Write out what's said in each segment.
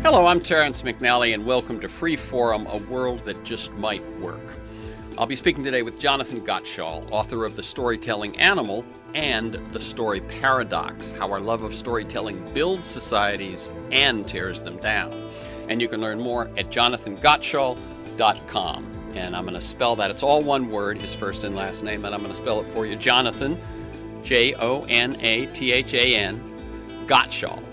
Hello, I'm Terrence McNally, and welcome to Free Forum, a world that just might work. I'll be speaking today with Jonathan GOTTSCHALL, author of The Storytelling Animal and The Story Paradox, How Our Love of Storytelling Builds Societies and Tears Them Down. And you can learn more at jonathangottschall.com. And I'm going to spell that. It's all one word, his first and last name, and I'm going to spell it for you. Jonathan, Jonathan, GOTTSCHALL,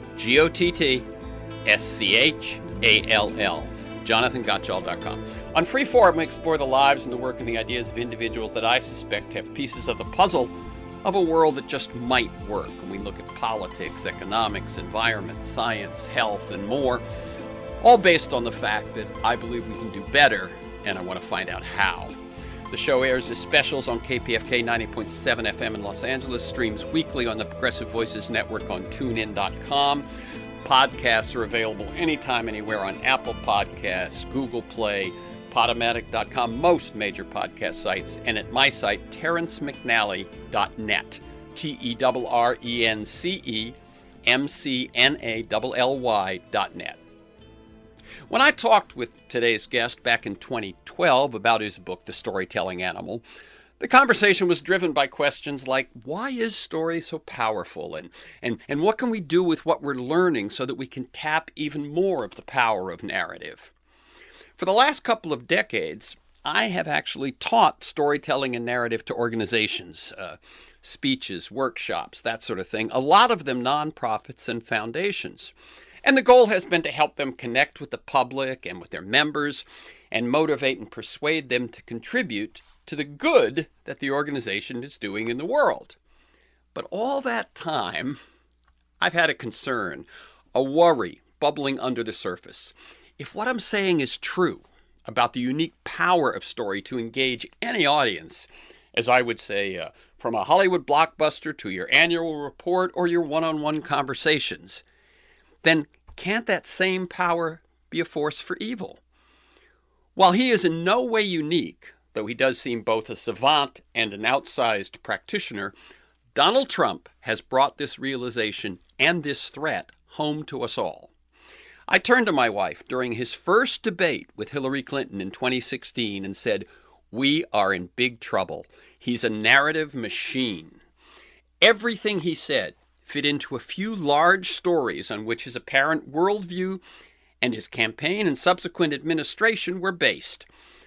GOTTSCHALL, jonathangottschall.com. On Free Forum, we explore the lives and the work and the ideas of individuals that I suspect have pieces of the puzzle of a world that just might work. And we look at politics, economics, environment, science, health, and more, all based on the fact that I believe we can do better, and I want to find out how. The show airs as specials on KPFK 90.7 FM in Los Angeles, streams weekly on the Progressive Voices Network on TuneIn.com. Podcasts are available anytime, anywhere on Apple Podcasts, Google Play, Podomatic.com, most major podcast sites, and at my site, terrencemcnally.net, TerrenceMcNally.net. When I talked with today's guest back in 2012 about his book, The Storytelling Animal, the conversation was driven by questions like, why is story so powerful? And what can we do with what we're learning so that we can tap even more of the power of narrative? For the last couple of decades, I have actually taught storytelling and narrative to organizations, speeches, workshops, that sort of thing, a lot of them nonprofits and foundations. And the goal has been to help them connect with the public and with their members and motivate and persuade them to contribute to the good that the organization is doing in the world. But all that time, I've had a concern, a worry bubbling under the surface. If what I'm saying is true about the unique power of story to engage any audience, as I would say, from a Hollywood blockbuster to your annual report or your one-on-one conversations, then can't that same power be a force for evil? While he is in no way unique, though he does seem both a savant and an outsized practitioner, Donald Trump has brought this realization and this threat home to us all. I turned to my wife during his first debate with Hillary Clinton in 2016 and said, "We are in big trouble. He's a narrative machine." Everything he said fit into a few large stories on which his apparent worldview and his campaign and subsequent administration were based,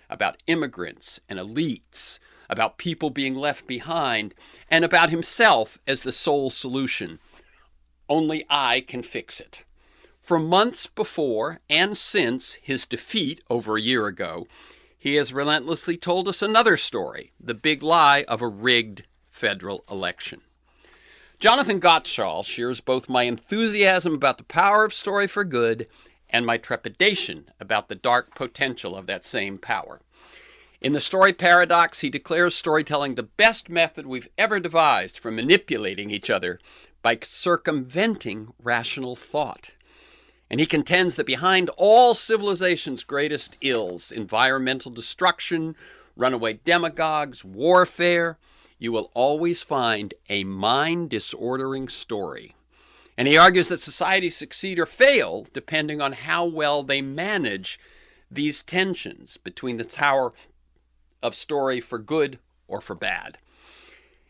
about immigrants and elites, about people being left behind, and about himself as the sole solution. Only I can fix it. For months before and since his defeat over a year ago, he has relentlessly told us another story, the big lie of a rigged federal election. Jonathan GOTTSCHALL shares both my enthusiasm about the power of story for good and my trepidation about the dark potential of that same power. In The Story Paradox, he declares storytelling the best method we've ever devised for manipulating each other by circumventing rational thought. And he contends that behind all civilization's greatest ills, environmental destruction, runaway demagogues, warfare, you will always find a mind-disordering story. And he argues that societies succeed or fail depending on how well they manage these tensions between the power of story for good or for bad.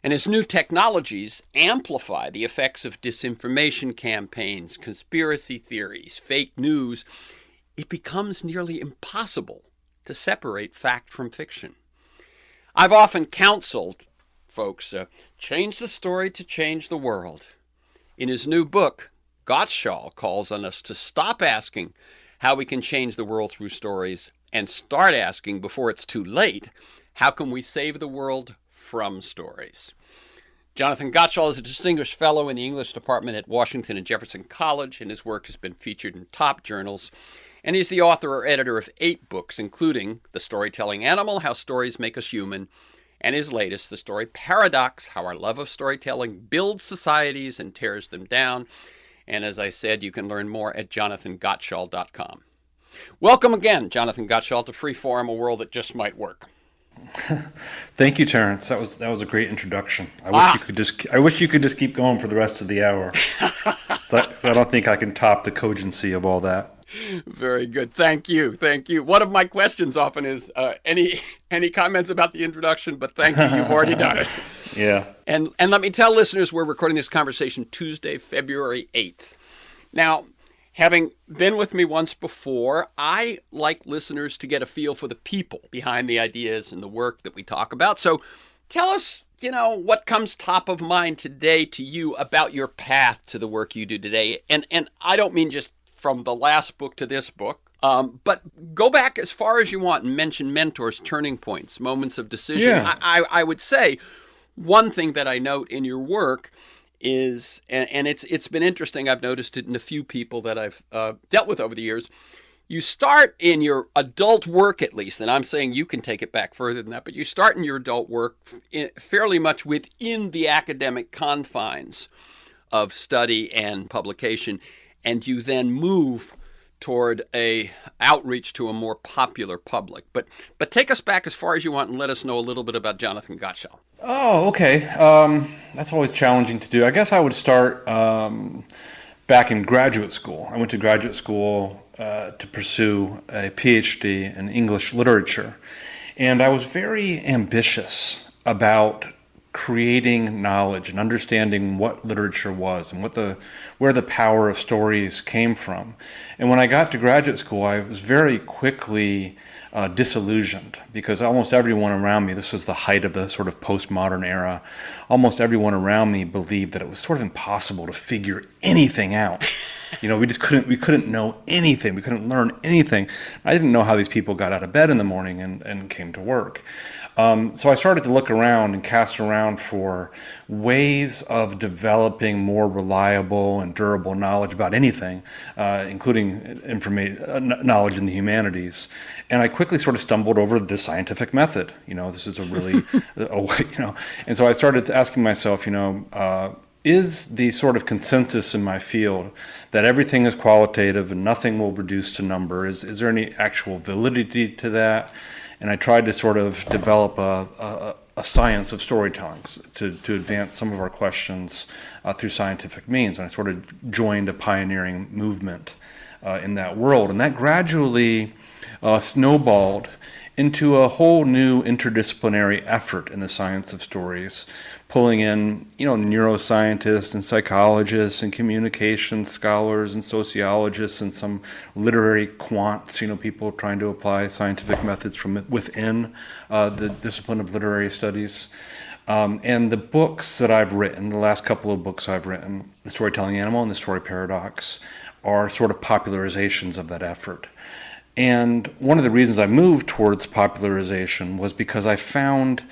And as new technologies amplify the effects of disinformation campaigns, conspiracy theories, fake news, it becomes nearly impossible to separate fact from fiction. I've often counseled folks, change the story to change the world. In his new book, GOTTSCHALL calls on us to stop asking how we can change the world through stories and start asking, before it's too late, how can we save the world from stories? Jonathan GOTTSCHALL is a distinguished fellow in the English department at Washington and Jefferson College, and his work has been featured in top journals. And he's the author or editor of 8 books, including The Storytelling Animal, How Stories Make Us Human, and his latest, The Story Paradox, How Our Love of Storytelling Builds Societies and Tears Them Down. And as I said, you can learn more at jonathangottschall.com. Welcome again, Jonathan GOTTSCHALL, to Free Forum, a world that just might work. Thank you, Terrence. That was a great introduction. I wish you could just keep going for the rest of the hour. So I don't think I can top the cogency of all that. Very good. Thank you. Thank you. One of my questions often is any comments about the introduction, but thank you. You've already done it. Yeah. And let me tell listeners we're recording this conversation Tuesday, February 8th. Now, having been with me once before, I like listeners to get a feel for the people behind the ideas and the work that we talk about. So tell us, what comes top of mind today to you about your path to the work you do today. And I don't mean just from the last book to this book, but go back as far as you want and mention mentors, turning points, moments of decision. Yeah. I would say one thing that I note in your work is, and it's been interesting, I've noticed it in a few people that I've dealt with over the years, you start in your adult work at least, and I'm saying you can take it back further than that, but you start in your adult work fairly much within the academic confines of study and publication, and you then move toward a outreach to a more popular public. But take us back as far as you want and let us know a little bit about Jonathan GOTTSCHALL. Oh, okay. That's always challenging to do. I guess I would start back in graduate school. I went to graduate school to pursue a PhD in English literature. And I was very ambitious about creating knowledge and understanding what literature was and where the power of stories came from. And when I got to graduate school, I was very quickly disillusioned because almost everyone around me, this was the height of the sort of postmodern era, almost everyone around me believed that it was sort of impossible to figure anything out. We couldn't know anything. We couldn't learn anything. I didn't know how these people got out of bed in the morning and came to work. So I started to look around and cast around for ways of developing more reliable and durable knowledge about anything, including knowledge in the humanities. And I quickly sort of stumbled over the scientific method. This is a really, and so I started asking myself, is the sort of consensus in my field that everything is qualitative and nothing will reduce to number? Is there any actual validity to that? And I tried to sort of develop a science of storytelling to advance some of our questions through scientific means. And I sort of joined a pioneering movement in that world. And that gradually snowballed into a whole new interdisciplinary effort in the science of stories, pulling in, neuroscientists and psychologists and communication scholars and sociologists and some literary quants, people trying to apply scientific methods from within the discipline of literary studies. And the books that I've written, the last couple of books I've written, The Storytelling Animal and The Story Paradox, are sort of popularizations of that effort. And one of the reasons I moved towards popularization was because I found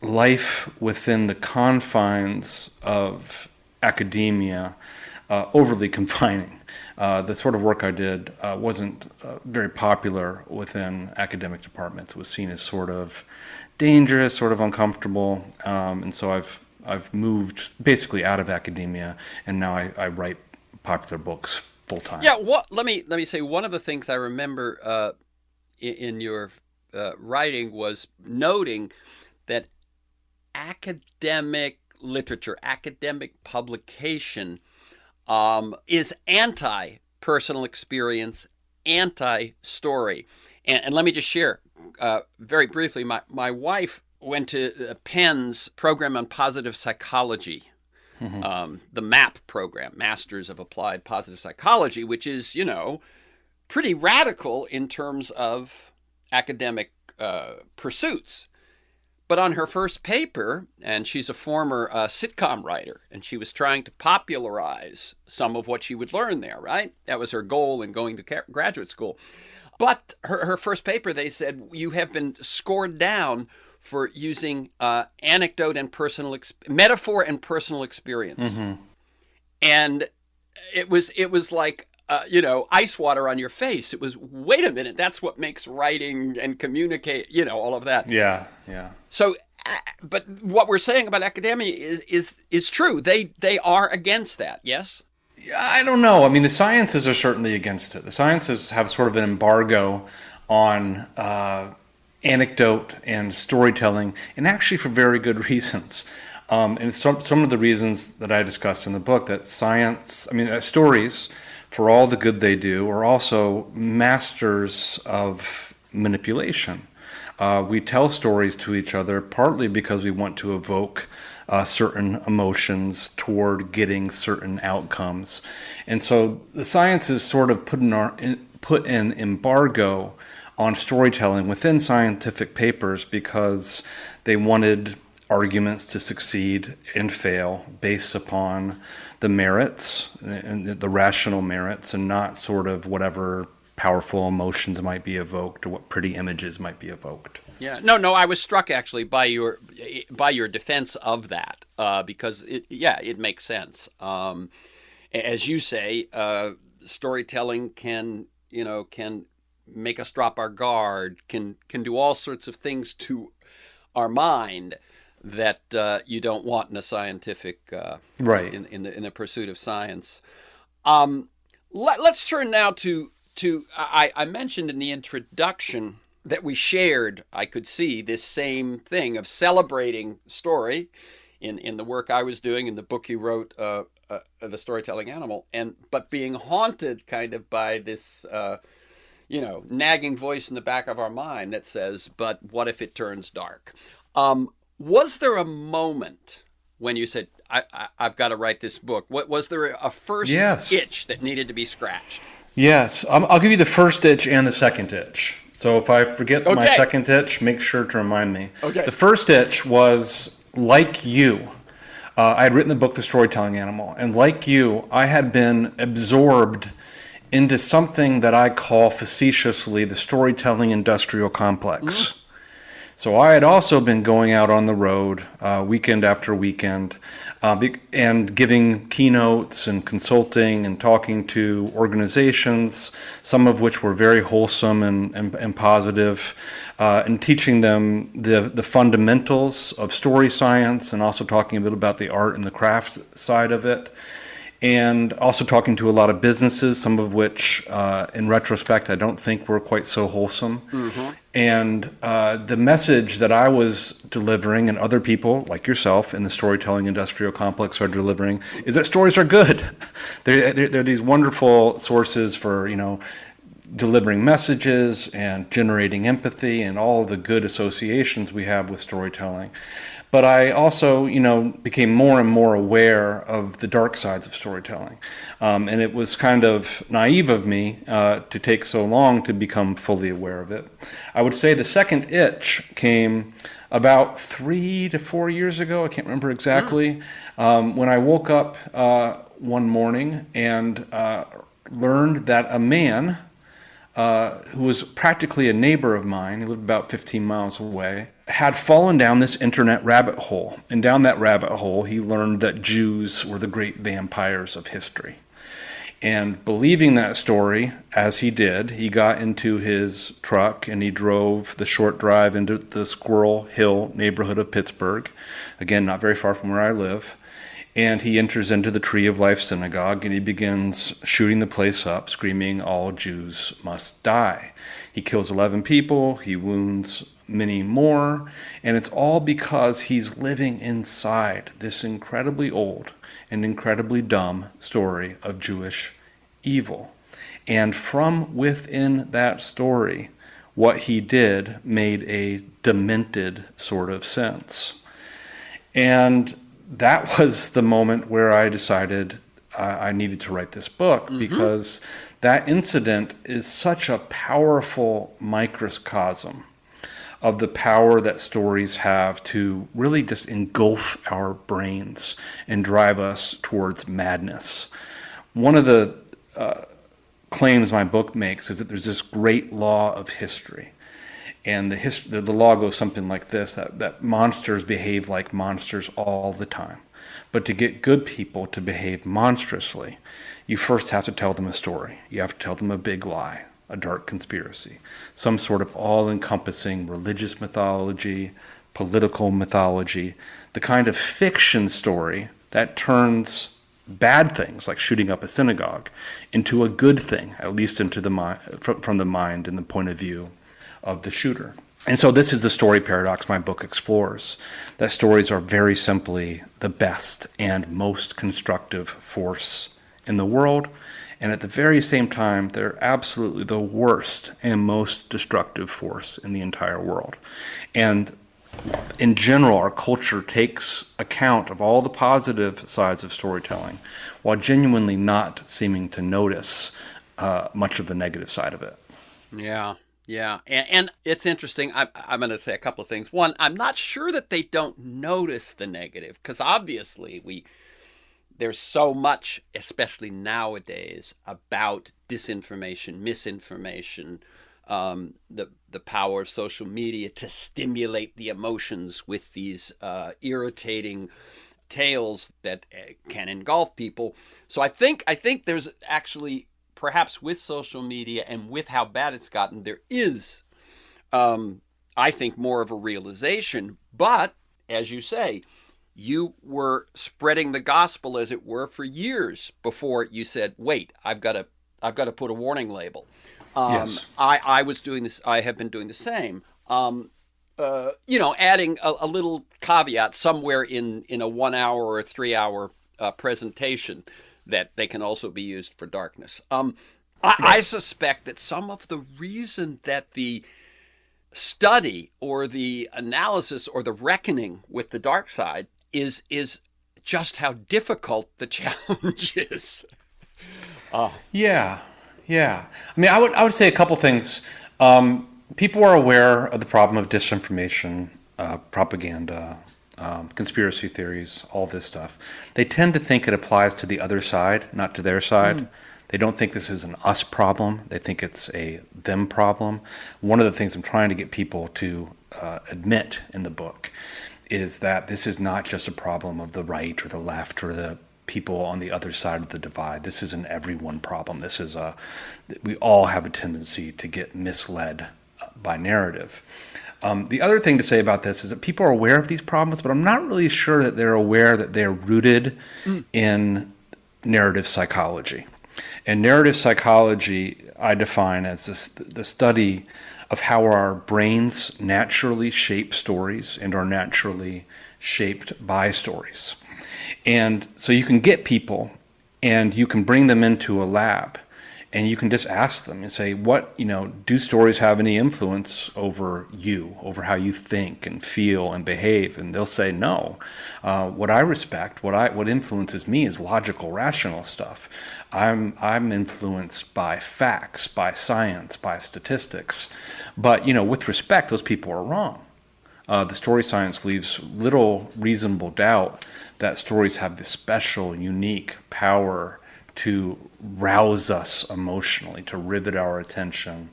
life within the confines of academia overly confining. The sort of work I did wasn't very popular within academic departments. It was seen as sort of dangerous, sort of uncomfortable, and so I've moved basically out of academia, and now I write popular books full time. Yeah, let me say one of the things I remember in your writing was noting that academic literature, academic publication is anti-personal experience, anti-story. And let me just share very briefly, my wife went to Penn's program on positive psychology. Mm-hmm. The MAP program, Masters of Applied Positive Psychology, which is, pretty radical in terms of academic pursuits. But on her first paper, and she's a former sitcom writer, and she was trying to popularize some of what she would learn there, right? That was her goal in going to graduate school. But her first paper, they said, you have been scored down for using anecdote and metaphor and personal experience. Mm-hmm. And it was like, ice water on your face. It was, wait a minute, that's what makes writing and communicate, all of that. Yeah. So, but what we're saying about academia is true. They are against that, yes? Yeah, I don't know. I mean, the sciences are certainly against it. The sciences have sort of an embargo on anecdote and storytelling, and actually for very good reasons. And some of the reasons that I discussed in the book, that stories for all the good they do, are also masters of manipulation. We tell stories to each other partly because we want to evoke certain emotions toward getting certain outcomes. And so the sciences sort of put an embargo on storytelling within scientific papers because they wanted arguments to succeed and fail based upon the merits and the rational merits, and not sort of whatever powerful emotions might be evoked or what pretty images might be evoked. Yeah, no, I was struck actually by your defense of that, because it makes sense. As you say, storytelling can make us drop our guard, can do all sorts of things to our mind that you don't want in a scientific Right. in the pursuit of science. Let's turn now to I mentioned in the introduction that we shared, I could see this same thing of celebrating story in the work I was doing, in the book you wrote, The Storytelling Animal, but being haunted kind of by this nagging voice in the back of our mind that says, but what if it turns dark? Was there a moment when you said, I've got to write this book? Was there a first Yes. itch that needed to be scratched? Yes. I'll give you the first itch and the second itch. So if I forget my Okay. second itch, make sure to remind me. Okay. The first itch was, like you, I had written the book The Storytelling Animal, and like you, I had been absorbed into something that I call facetiously the storytelling industrial complex. So I had also been going out on the road weekend after weekend and giving keynotes and consulting and talking to organizations, some of which were very wholesome and positive, and teaching them the fundamentals of story science, and also talking a bit about the art and the craft side of it. And also talking to a lot of businesses, some of which, in retrospect, I don't think were quite so wholesome. And the message that I was delivering, and other people like yourself in the storytelling industrial complex are delivering, is that stories are good. They're these wonderful sources for, delivering messages and generating empathy and all the good associations we have with storytelling. But I also, became more and more aware of the dark sides of storytelling. And it was kind of naive of me to take so long to become fully aware of it. I would say the second itch came about 3 to 4 years ago. I can't remember exactly. When I woke up one morning and learned that a man who was practically a neighbor of mine, he lived about 15 miles away, had fallen down this internet rabbit hole. And down that rabbit hole, he learned that Jews were the great vampires of history. And believing that story, as he did, he got into his truck and he drove the short drive into the Squirrel Hill neighborhood of Pittsburgh, again, not very far from where I live. And he enters into the Tree of Life synagogue and he begins shooting the place up, screaming, "All Jews must die." He kills 11 people, he wounds many more, and it's all because he's living inside this incredibly old and incredibly dumb story of Jewish evil. And from within that story, what he did made a demented sort of sense. And that was the moment where I decided I needed to write this book, because that incident is such a powerful microcosm of the power that stories have to really just engulf our brains and drive us towards madness. One of the claims my book makes is that there's this great law of history. And the law goes something like this, that monsters behave like monsters all the time. But to get good people to behave monstrously, you first have to tell them a story. You have to tell them a big lie, a dark conspiracy, some sort of all-encompassing religious mythology, political mythology, the kind of fiction story that turns bad things, like shooting up a synagogue, into a good thing, at least into the mind, from the mind and the point of view of the shooter. And so this is the story paradox my book explores, that stories are very simply the best and most constructive force in the world, And at the very same time, they're absolutely the worst and most destructive force in the entire world. And in general, our culture takes account of all the positive sides of storytelling while genuinely not seeming to notice much of the negative side of it. Yeah, yeah, and it's interesting. I'm going to say a couple of things. One, I'm not sure that they don't notice the negative because obviously there's so much, especially nowadays, about disinformation, misinformation, the power of social media to stimulate the emotions with these irritating tales that can engulf people. So I think there's actually perhaps with social media and with how bad it's gotten, there is I think more of a realization. But as you say, you were spreading the gospel, as it were, for years before you said, "Wait, I've got to put a warning label." Yes. I was doing this. I have been doing the same. Adding a little caveat somewhere in a 1 hour or 3 hour presentation that they can also be used for darkness. I Right. suspect that some of the reason that the study or the analysis or the reckoning with the dark side is just how difficult the challenge is. Oh, Yeah, yeah. I mean, I would say a couple things. People are aware of the problem of disinformation, propaganda, conspiracy theories, all this stuff. They tend to think it applies to the other side, not to their side. They don't think this is an us problem. They think it's a them problem. One of the things I'm trying to get people to admit in the book is that this is not just a problem of the right or the left or the people on the other side of the divide. This is an everyone problem. We all have a tendency to get misled by narrative. The other thing to say about this is that people are aware of these problems, but I'm not really sure that they're aware that they're rooted in narrative psychology. And narrative psychology, I define as the study of how our brains naturally shape stories and are naturally shaped by stories. And so you can get people and you can bring them into a lab and you can just ask them and say, do stories have any influence over you, over how you think and feel and behave? And they'll say no. What I respect, what influences me is logical, rational stuff. I'm influenced by facts, by science, by statistics. But, with respect, those people are wrong. The story science leaves little reasonable doubt that stories have this special, unique power to rouse us emotionally, to rivet our attention,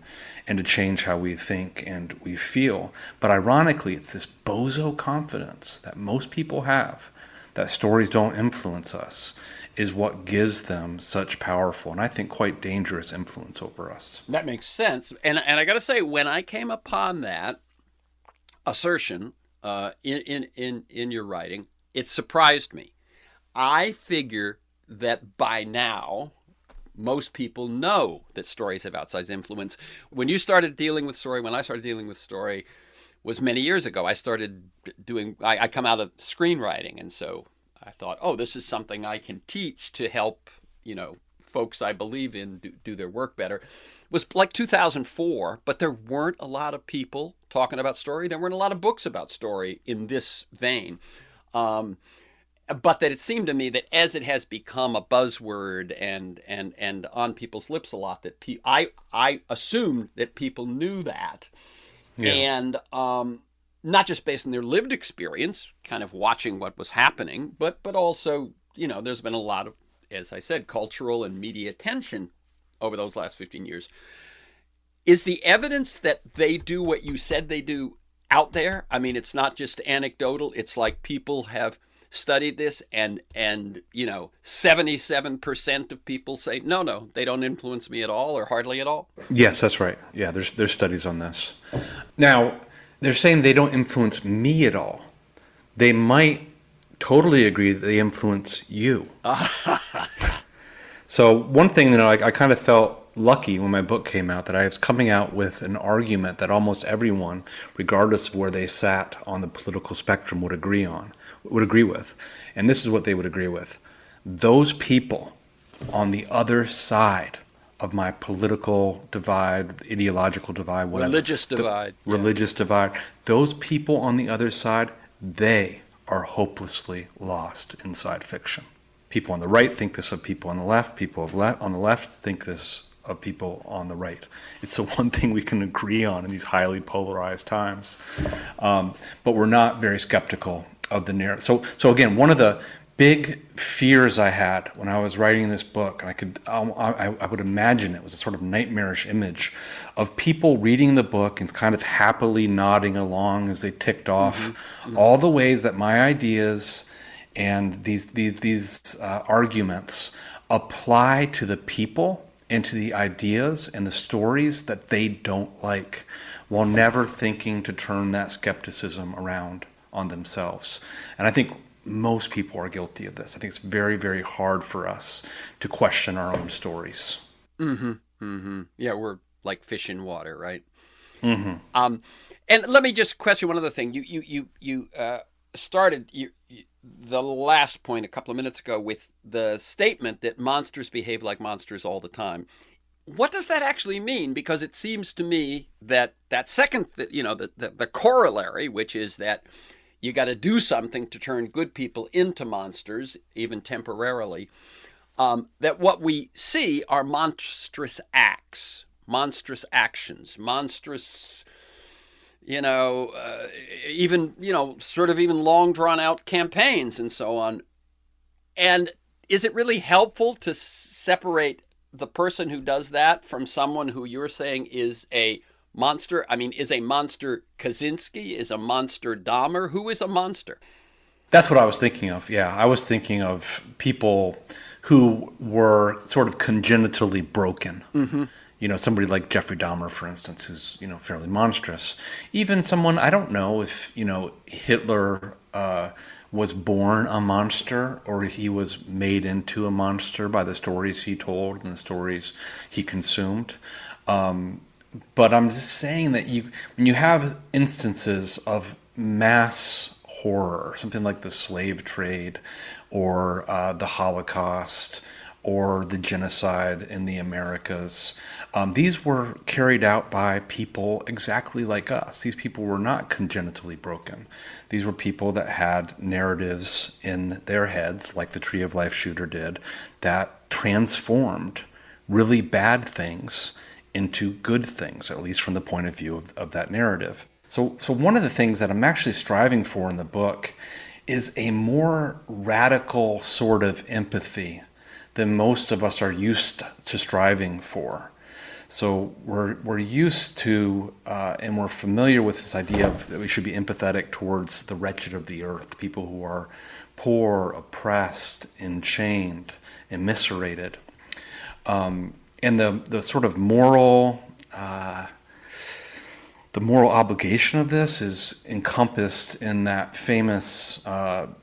and to change how we think and we feel. But ironically, it's this bozo confidence that most people have that stories don't influence us is what gives them such powerful and I think quite dangerous influence over us. that makes sense. And I got to say, when I came upon that assertion in your writing, it surprised me. I figure that by now most people know that stories have outsized influence. When you started dealing with story, when I started dealing with story, was many years ago. I started doing. I come out of screenwriting, and so I thought, oh, this is something I can teach to help folks I believe in do their work better. It was like 2004, but there weren't a lot of people talking about story. There weren't a lot of books about story in this vein. Um, but that it seemed to me that as it has become a buzzword and on people's lips a lot, that I assumed that people knew that, Yeah. and not just based on their lived experience, kind of watching what was happening, but also there's been a lot of, as I said, cultural and media attention over those last 15 years. Is the evidence that they do what you said they do out there? I mean, it's not just anecdotal. It's like people have studied this, and 77% of people say no, they don't influence me at all or hardly at all. Yes, that's right. Yeah, there's studies on this. Now, they're saying they don't influence me at all. They might totally agree that they influence you. So one thing that I kind of felt lucky when my book came out that I was coming out with an argument that almost everyone, regardless of where they sat on the political spectrum, would agree with. And this is what they would agree with. Those people on the other side of my political divide, ideological divide, whatever. Religious divide. Religious divide. Those people on the other side, they are hopelessly lost inside fiction. People on the right think this of people on the left. People on the left think this of people on the right. It's the one thing we can agree on in these highly polarized times. But we're not very skeptical of the narrative. So again, one of the big fears I had when I was writing this book, and I would imagine it was a sort of nightmarish image of people reading the book and kind of happily nodding along as they ticked off all the ways that my ideas and these arguments apply to the people and to the ideas and the stories that they don't like, while never thinking to turn that skepticism around on themselves. And I think most people are guilty of this. I think it's very, very hard for us to question our own stories. Yeah, we're like fish in water, right? Mm-hmm. And let me just question one other thing. You started the last point a couple of minutes ago with the statement that monsters behave like monsters all the time. What does that actually mean? Because it seems to me that second, the corollary, which is that you got to do something to turn good people into monsters, even temporarily, that what we see are monstrous acts, monstrous actions, monstrous, even long drawn out campaigns and so on. And is it really helpful to separate the person who does that from someone who you're saying is a monster? I mean, is a monster Kaczynski? Is a monster Dahmer? Who is a monster? That's what I was thinking of. Yeah, I was thinking of people who were sort of congenitally broken. Mm-hmm. Somebody like Jeffrey Dahmer, for instance, who's, fairly monstrous. Even someone, I don't know if, Hitler was born a monster or if he was made into a monster by the stories he told and the stories he consumed. But I'm just saying that when you have instances of mass horror, something like the slave trade or the Holocaust or the genocide in the Americas, these were carried out by people exactly like us. These people were not congenitally broken. These were people that had narratives in their heads, like the Tree of Life shooter did, that transformed really bad things into good things, at least from the point of view of that narrative. So one of the things that I'm actually striving for in the book is a more radical sort of empathy than most of us are used to striving for. So we're used to and we're familiar with this idea that we should be empathetic towards the wretched of the earth, people who are poor, oppressed, enchained, immiserated. And the sort of moral obligation of this is encompassed in that famous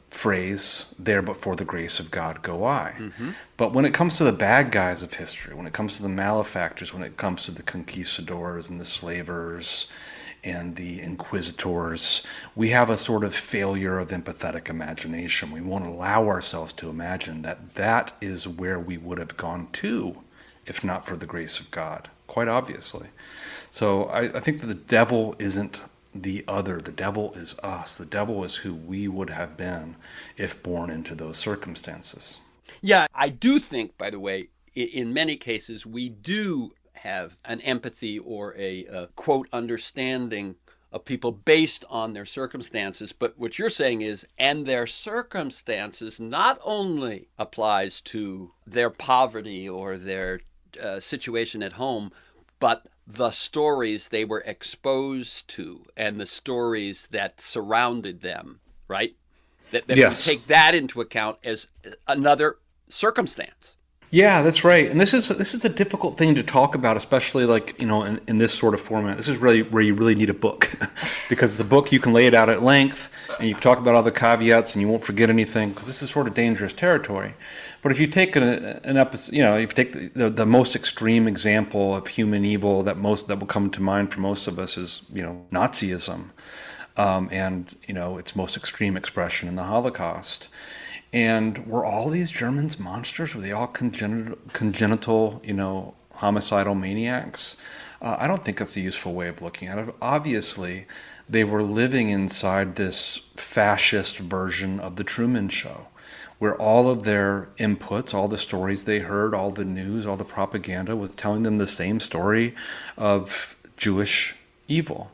phrase, "There but for the grace of God go I." Mm-hmm. But when it comes to the bad guys of history, when it comes to the malefactors, when it comes to the conquistadors and the slavers and the inquisitors, we have a sort of failure of empathetic imagination. We won't allow ourselves to imagine that is where we would have gone to if not for the grace of God, quite obviously. So I think that the devil isn't the other. The devil is us. The devil is who we would have been if born into those circumstances. Yeah, I do think, by the way, in many cases, we do have an empathy or a quote, understanding of people based on their circumstances. But what you're saying is, and their circumstances not only applies to their poverty or their situation at home, but the stories they were exposed to and the stories that surrounded them, right? That yes. We take that into account as another circumstance. Yeah, that's right. And this is a difficult thing to talk about, especially like, in this sort of format. This is really where you really need a book because the book, you can lay it out at length and you can talk about all the caveats and you won't forget anything because this is sort of dangerous territory. But if you take an episode, if you take the most extreme example of human evil that will come to mind for most of us is, Nazism, and its most extreme expression in the Holocaust. And were all these Germans monsters? Were they all congenital, homicidal maniacs? I don't think that's a useful way of looking at it. Obviously, they were living inside this fascist version of the Truman Show, where all of their inputs, all the stories they heard, all the news, all the propaganda was telling them the same story of Jewish evil.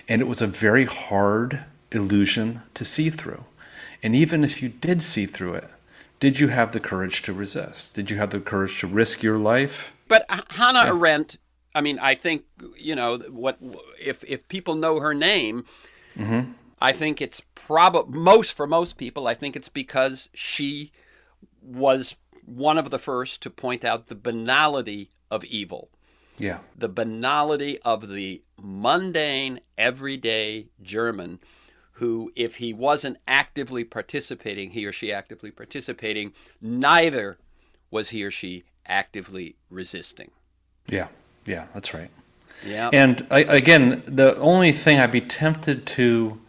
And it was a very hard illusion to see through. And even if you did see through it, did you have the courage to resist? Did you have the courage to risk your life? But Hannah Arendt, I mean, I think, what if people know her name, Mm-hmm. I think it's for most people, I think it's because she was one of the first to point out the banality of evil. Yeah. The banality of the mundane, everyday German who, if he wasn't actively participating, he or she actively participating, neither was he or she actively resisting. Yeah. Yeah, that's right. Yeah. And again, the only thing I'd be tempted to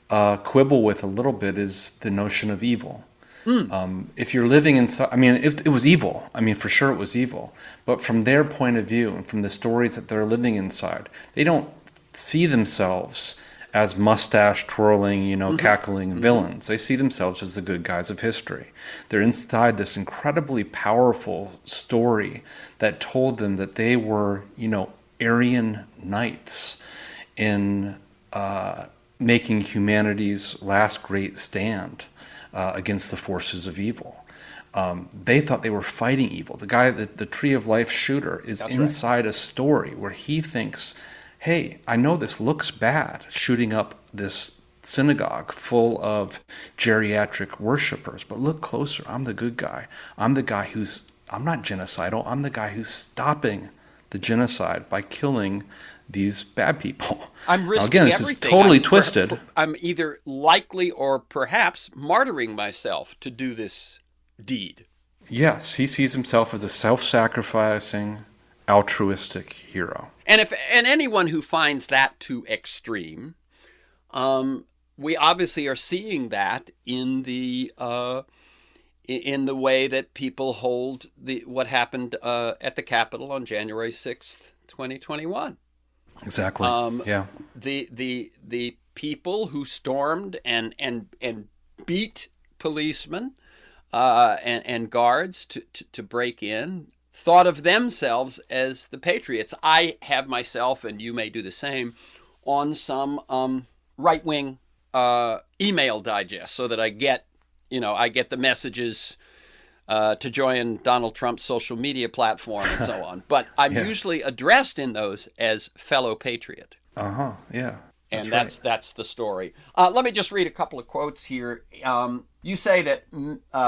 quibble with a little bit is the notion of evil. If you're living inside, I mean, if it was evil, I mean, for sure it was evil. But from their point of view and from the stories that they're living inside, they don't see themselves as mustache twirling, cackling villains. They see themselves as the good guys of history. They're inside this incredibly powerful story that told them that they were, Aryan knights in making humanity's last great stand against the forces of evil. They thought they were fighting evil. The guy, the Tree of Life shooter, is That's inside a story where he thinks, hey, I know this looks bad, shooting up this synagogue full of geriatric worshipers, but look closer. I'm the good guy. I'm not genocidal. I'm the guy who's stopping the genocide by killing these bad people. I'm risking again, this everything. is totally twisted. I'm either likely or perhaps martyring myself to do this deed. Yes, he sees himself as a self-sacrificing, altruistic hero. And anyone who finds that too extreme, we obviously are seeing that in the way that people hold what happened at the Capitol on January 6th, 2021. Exactly. Yeah. The people who stormed and beat policemen and guards to break in thought of themselves as the patriots. I have myself, and you may do the same, on some right-wing email digest so that I get the messages to join Donald Trump's social media platform and so on. But I'm usually addressed in those as fellow patriot. Yeah. And that's the story. Let me just read a couple of quotes here. You say that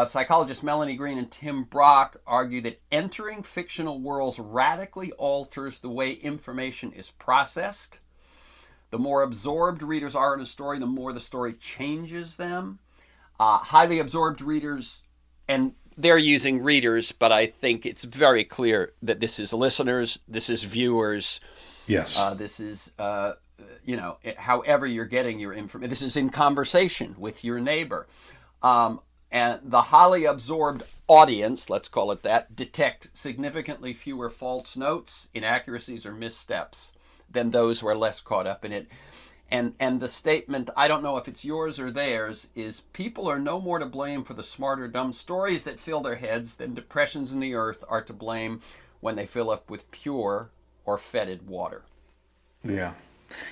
psychologists Melanie Green and Tim Brock argue that entering fictional worlds radically alters the way information is processed. The more absorbed readers are in a story, the more the story changes them. Highly absorbed readers, and they're using readers, but I think it's very clear that this is listeners, this is viewers. Yes. This is, however you're getting your information. This is in conversation with your neighbor. And the highly absorbed audience, let's call it that, detect significantly fewer false notes, inaccuracies, or missteps than those who are less caught up in it. And the statement, I don't know if it's yours or theirs, is people are no more to blame for the smart or dumb stories that fill their heads than depressions in the earth are to blame when they fill up with pure or fetid water. Yeah.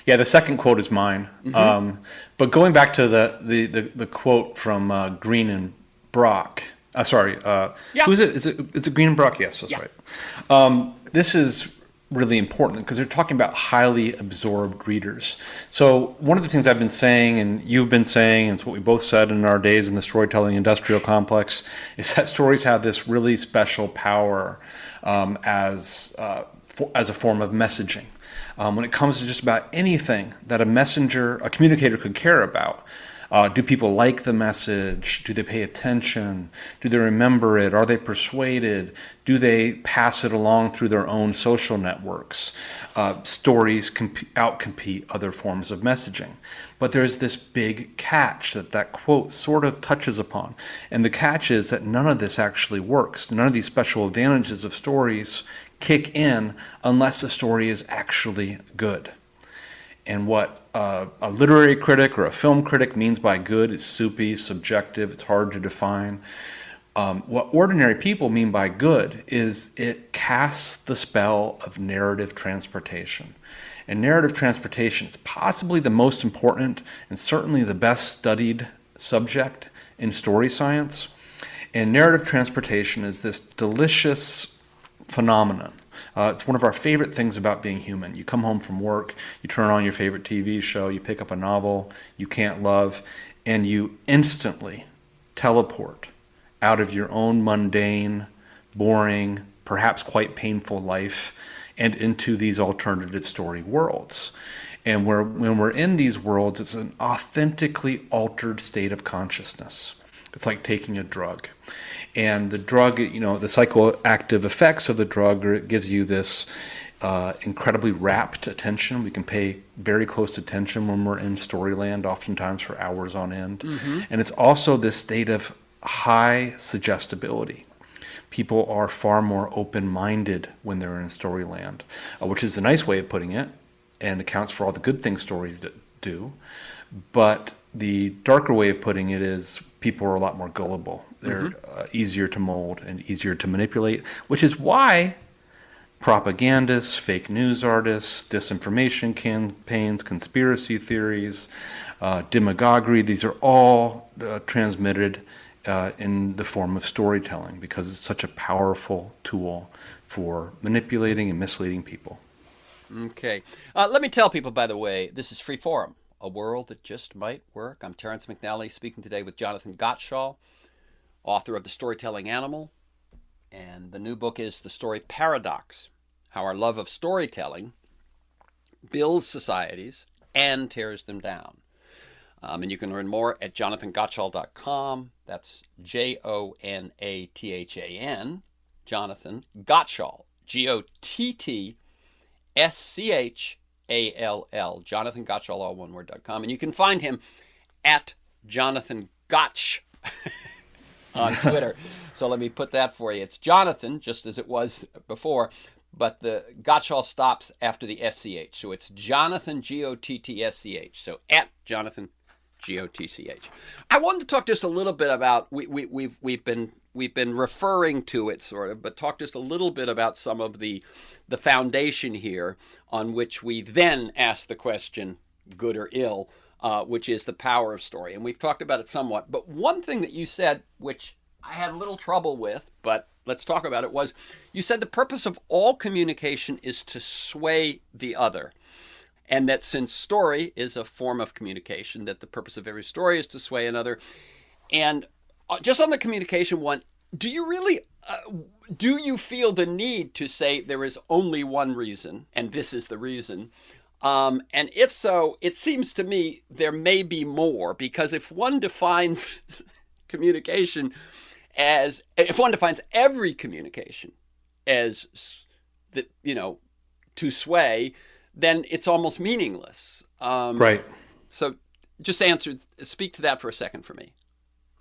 Yeah, the second quote is mine. But going back to the quote from Green and Brock, who's it? Is it Green and Brock? Yes, that's right. This is really important because they're talking about highly absorbed readers. So one of the things I've been saying, and you've been saying, and it's what we both said in our days in the storytelling industrial complex, is that stories have this really special power as a form of messaging. When it comes to just about anything that a communicator could care about, Do people like the message? Do they pay attention? Do they remember it? Are they persuaded? Do they pass it along through their own social networks? Stories outcompete other forms of messaging. But there's this big catch that quote sort of touches upon. And the catch is that none of this actually works. None of these special advantages of stories kick in unless the story is actually good. And what a literary critic or a film critic means by good is soupy, subjective, it's hard to define. What ordinary people mean by good is it casts the spell of narrative transportation. And narrative transportation is possibly the most important and certainly the best studied subject in story science. And narrative transportation is this delicious phenomenon. It's one of our favorite things about being human. You come home from work, you turn on your favorite TV show, you pick up a novel you can't love, and you instantly teleport out of your own mundane, boring, perhaps quite painful life and into these alternative story worlds. And when we're in these worlds, it's an authentically altered state of consciousness. It's like taking a drug. And the drug, the psychoactive effects of the drug gives you this incredibly rapt attention. We can pay very close attention when we're in Storyland, oftentimes for hours on end. Mm-hmm. And it's also this state of high suggestibility. People are far more open-minded when they're in Storyland, which is a nice way of putting it and accounts for all the good things stories do. But the darker way of putting it is people are a lot more gullible. They're easier to mold and easier to manipulate, which is why propagandists, fake news artists, disinformation campaigns, conspiracy theories, demagoguery, these are all transmitted in the form of storytelling because it's such a powerful tool for manipulating and misleading people. Okay. Let me tell people, by the way, this is Freeform, a world that just might work. I'm Terrence McNally, speaking today with Jonathan Gottschall, author of The Storytelling Animal, and the new book is The Story Paradox, How Our Love of Storytelling Builds Societies and Tears Them Down. And you can learn more at jonathangottschall.com. That's Jonathan, Jonathan Gottschall, GOTTSCHALL, Jonathan Gottschall, all one word.com. And you can find him at Jonathan Gottsch on Twitter. So let me put that for you. It's Jonathan, just as it was before, but the Gottschall stops after the SCH. So it's Jonathan, GOTTSCH. So at Jonathan GOTCH. I wanted to talk just a little bit about we've been referring to it sort of, but talk just a little bit about some of the foundation here on which we then ask the question, good or ill, which is the power of story. And we've talked about it somewhat. But one thing that you said, which I had a little trouble with, but let's talk about it, was you said the purpose of all communication is to sway the other. And that since story is a form of communication, that the purpose of every story is to sway another. And just on the communication one, do you really, do you feel the need to say there is only one reason, and this is the reason? And if so, it seems to me there may be more, because if one defines communication as, if one defines every communication as, to sway, then it's almost meaningless. Right. So just speak to that for a second for me.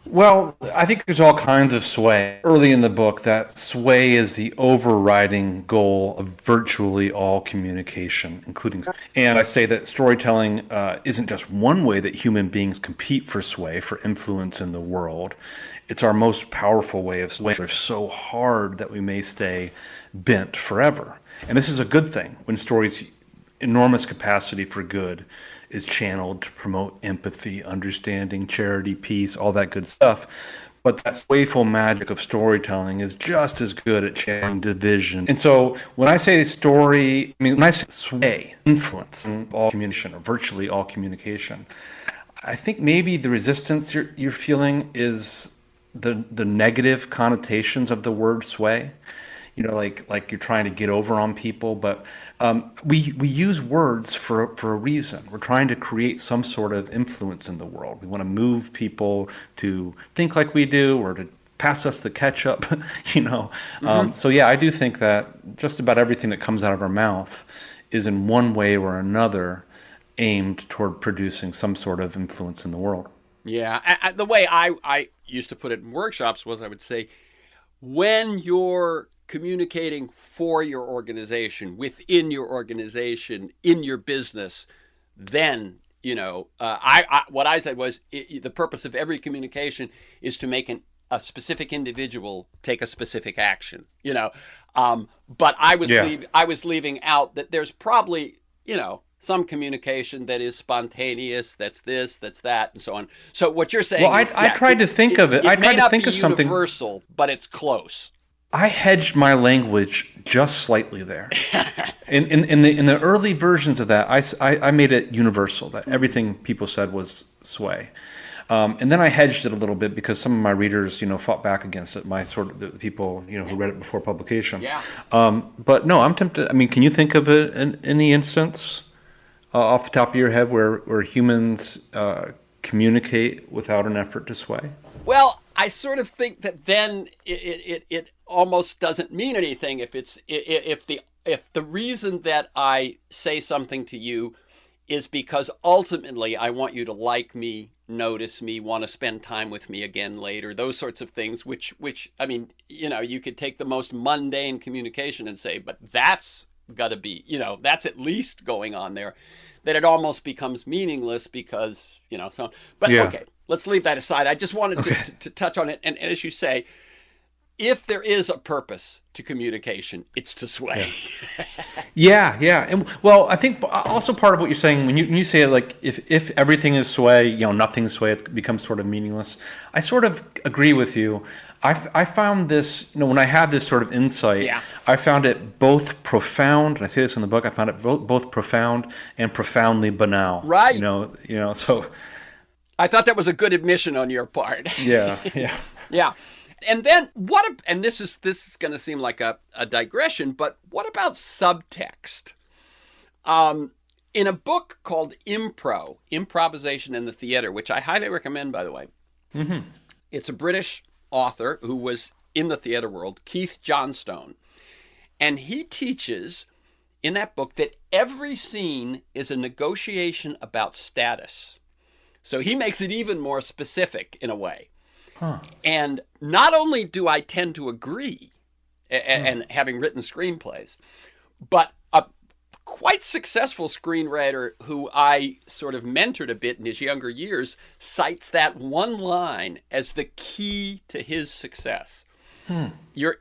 Well, I think there's all kinds of sway. Early in the book, that sway is the overriding goal of virtually all communication, including. And I say that storytelling isn't just one way that human beings compete for sway, for influence in the world. It's our most powerful way of sway. They're so hard that we may stay bent forever. And this is a good thing when stories' enormous capacity for good is channeled to promote empathy, understanding, charity, peace, all that good stuff. But that swayful magic of storytelling is just as good at channeling division. And so when I say story, when I say sway, influence in all communication, or virtually all communication, I think maybe the resistance you're feeling is the negative connotations of the word sway. like you're trying to get over on people. But we use words for a reason. We're trying to create some sort of influence in the world. We want to move people to think like we do, or to pass us the ketchup, you know. Hmm. So yeah, I do think that just about everything that comes out of our mouth is in one way or another aimed toward producing some sort of influence in the world. Yeah. The way I used to put it in workshops was I would say, when you're communicating for your organization, within your organization, in your business, then what I said was the purpose of every communication is to make a specific individual take a specific action. But Yeah. I was leaving out that there's probably some communication that is spontaneous, that's this, that's that, and so on. So what you're Well, saying I is, I yeah, tried to think of it. I it may tried to not be think of something. universal, but it's close. I hedged my language just slightly there. In the early versions of that, I made it universal, that everything people said was sway. And then I hedged it a little bit because some of my readers, fought back against it. My sort of the people, who read it before publication. Yeah. But no, I'm tempted. I mean, can you think of it in any instance off the top of your head where humans communicate without an effort to sway? Well, I sort of think that then it almost doesn't mean anything if the reason that I say something to you is because ultimately I want you to like me, notice me, want to spend time with me again later, those sorts of things, which I mean, you could take the most mundane communication and say, but that's got to be, that's at least going on there, that it almost becomes meaningless because, so, but Yeah. okay, let's leave that aside. I just wanted Okay. to touch on it. And as you say, if there is a purpose to communication, it's to sway. Yeah. Yeah, yeah, and well, I think also part of what you're saying when you say like if everything is sway, nothing's sway, it becomes sort of meaningless. I sort of agree with you. I found this, when I had this sort of insight, Yeah. I found it both profound, and I say this in the book. I found it both profound and profoundly banal. Right. So I thought that was a good admission on your part. yeah, yeah. Yeah. And then and this is going to seem like a digression, but what about subtext? In a book called Improvisation in the Theater, which I highly recommend, by the way. It's a British author who was in the theater world, Keith Johnstone. And he teaches in that book that every scene is a negotiation about status. So he makes it even more specific in a way. Huh. And not only do I tend to agree, and having written screenplays, but a quite successful screenwriter who I sort of mentored a bit in his younger years cites that one line as the key to his success.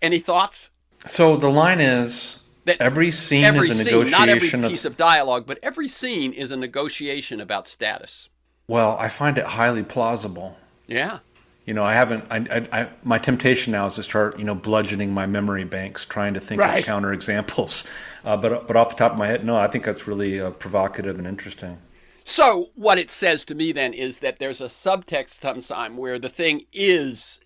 Any thoughts? So the line is That every scene every is a scene, not every negotiation piece of dialogue, but every scene is a negotiation about status. Well, I find it highly plausible. Yeah. I haven't. My temptation now is to start, bludgeoning my memory banks, trying to think of Right. counterexamples. But off the top of my head, no, I think that's really provocative and interesting. So what it says to me then is that there's a subtext sometime where the thing is,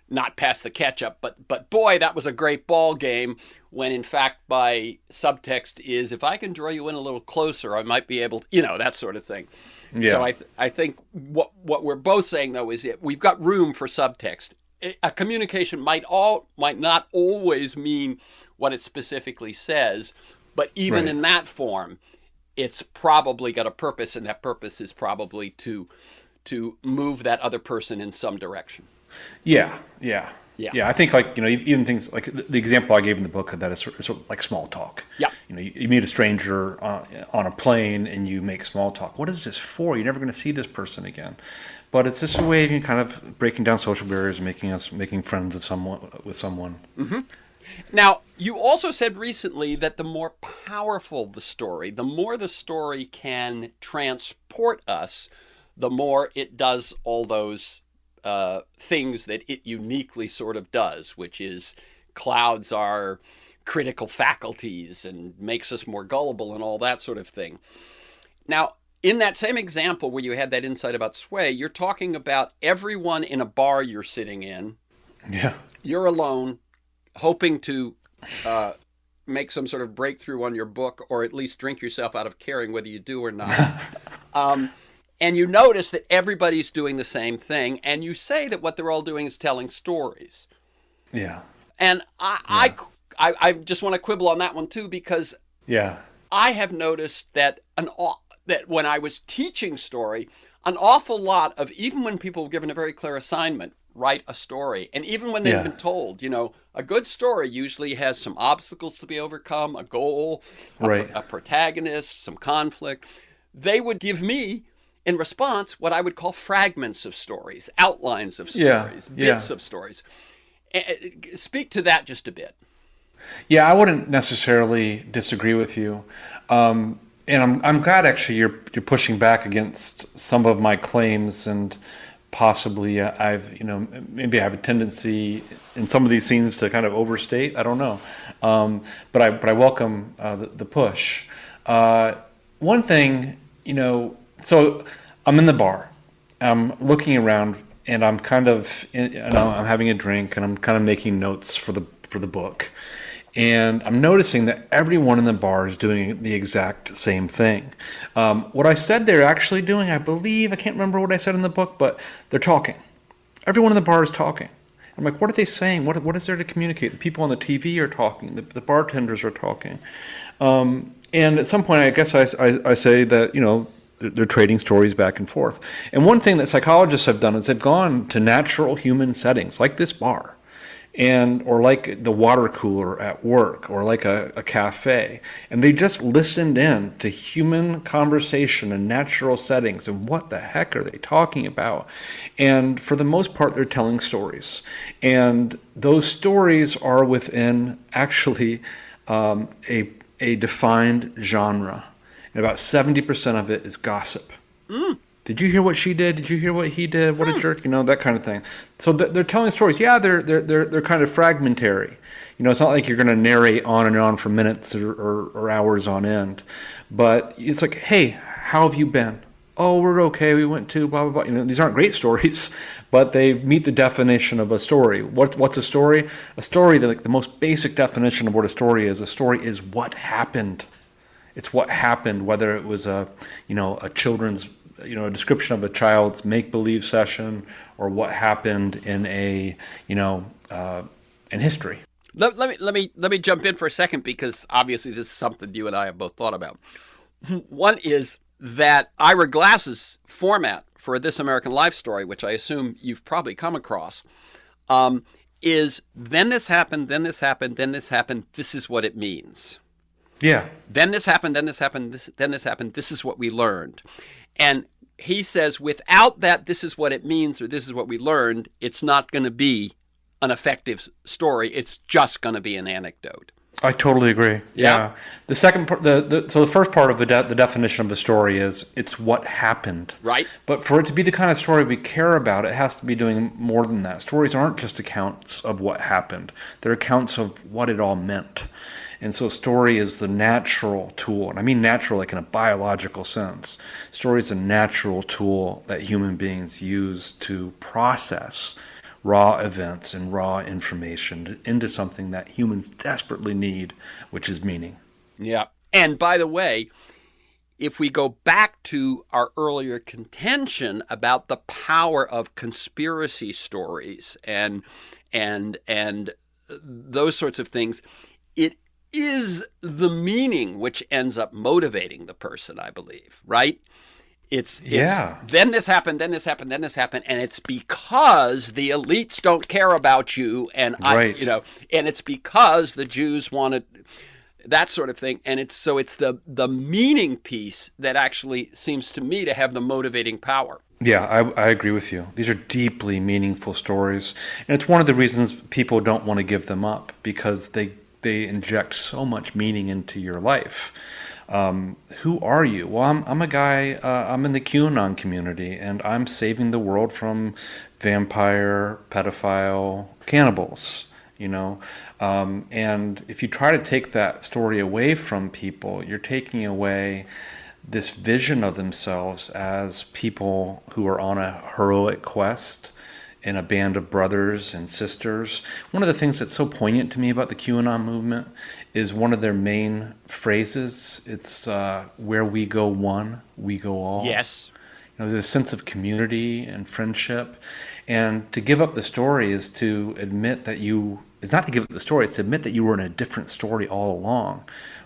not past the ketchup, but boy, that was a great ball game. When in fact, by subtext is, if I can draw you in a little closer, I might be able to, that sort of thing. Yeah. So I think what we're both saying though is that we've got room for subtext. A communication might not always mean what it specifically says, but even Right. in that form, it's probably got a purpose, and that purpose is probably to move that other person in some direction. Yeah. Yeah. Yeah. Yeah. I think even things like the example I gave in the book of that is sort of like small talk. Yeah. You meet a stranger on a plane and you make small talk. What is this for? You're never going to see this person again. But it's just a way of kind of breaking down social barriers and making friends with someone. Now, you also said recently that the more powerful the story, the more the story can transport us, the more it does all those things that it uniquely sort of does, which is clouds our critical faculties and makes us more gullible and all that sort of thing. Now, in that same example where you had that insight about sway, you're talking about everyone in a bar you're sitting in. Yeah. You're alone, hoping to make some sort of breakthrough on your book, or at least drink yourself out of caring whether you do or not. Um, and you notice that everybody's doing the same thing, and you say that what they're all doing is telling stories. Yeah. And Yeah. I just want to quibble on that one too, because Yeah. I have noticed that that when I was teaching story, an awful lot of, even when people were given a very clear assignment, write a story, and even when they've Yeah. been told, a good story usually has some obstacles to be overcome, a goal, Right. a protagonist, some conflict, they would give me in response what I would call fragments of stories, outlines of Yeah. stories, Yeah. bits of stories. Speak to that just a bit. Yeah, I wouldn't necessarily disagree with you, and I'm glad actually you're pushing back against some of my claims, and possibly I've maybe I have a tendency in some of these scenes to kind of overstate. I don't know, but I welcome the push. Uh, One thing, so I'm in the bar, I'm looking around, and I'm kind of I'm having a drink, and I'm kind of making notes for the book. And I'm noticing that everyone in the bar is doing the exact same thing. What I said they're actually doing, I believe, I can't remember what I said in the book, but they're talking. Everyone in the bar is talking. I'm like, what are they saying? What is there to communicate? The people on the TV are talking. The bartenders are talking. And at some point, I guess I say that, they're trading stories back and forth. And one thing that psychologists have done is they've gone to natural human settings, like this bar, or like the water cooler at work, or like a cafe, and they just listened in to human conversation and natural settings, and what the heck are they talking about. And for the most part, they're telling stories, and those stories are within actually a defined genre, and about 70% of it is gossip. Mm. Did you hear what she did? Did you hear what he did? What a Hmm. jerk! That kind of thing. So they're telling stories. Yeah, they're kind of fragmentary. It's not like you're going to narrate on and on for minutes or hours on end. But it's like, hey, how have you been? Oh, we're okay. We went to blah blah blah. These aren't great stories, but they meet the definition of a story. What's a story? A story, the most basic definition of what a story is. A story is what happened. It's what happened, whether it was a children's, a description of a child's make-believe session, or what happened in in history. Let me jump in for a second, because obviously this is something you and I have both thought about. One is that Ira Glass's format for This American Life Story, which I assume you've probably come across, is then this happened, then this happened, then this happened. This is what it means. Yeah, Then this happened, then this happened, then this happened. This is what we learned. And he says, without that, this is what it means, or this is what we learned, it's not going to be an effective story. It's just going to be an anecdote. I totally agree. Yeah. Yeah. The second part, so the first part of the definition of a story is it's what happened. Right? But for it to be the kind of story we care about, it has to be doing more than that. Stories aren't just accounts of what happened; they're accounts of what it all meant. And so story is the natural tool, and I mean natural like in a biological sense. Story is a natural tool that human beings use to process raw events and raw information into something that humans desperately need, which is meaning. Yeah. And by the way, if we go back to our earlier contention about the power of conspiracy stories and those sorts of things, it is the meaning which ends up motivating the person, I believe, right? It's Yeah, then this happened, then this happened, then this happened, and it's because the elites don't care about you, and right. and it's because the Jews wanted that sort of thing, and it's the meaning piece that actually seems to me to have the motivating power. Yeah, I agree with you. These are deeply meaningful stories. And it's one of the reasons people don't want to give them up, because they inject so much meaning into your life. Who are you? Well, I'm a guy, I'm in the QAnon community, and I'm saving the world from vampire, pedophile, cannibals. And if you try to take that story away from people, you're taking away this vision of themselves as people who are on a heroic quest in a band of brothers and sisters. One of the things that's so poignant to me about the QAnon movement is one of their main phrases. It's where we go one, we go all. Yes. There's a sense of community and friendship. And to give up the story is to admit that it's not to give up the story, it's to admit that you were in a different story all along.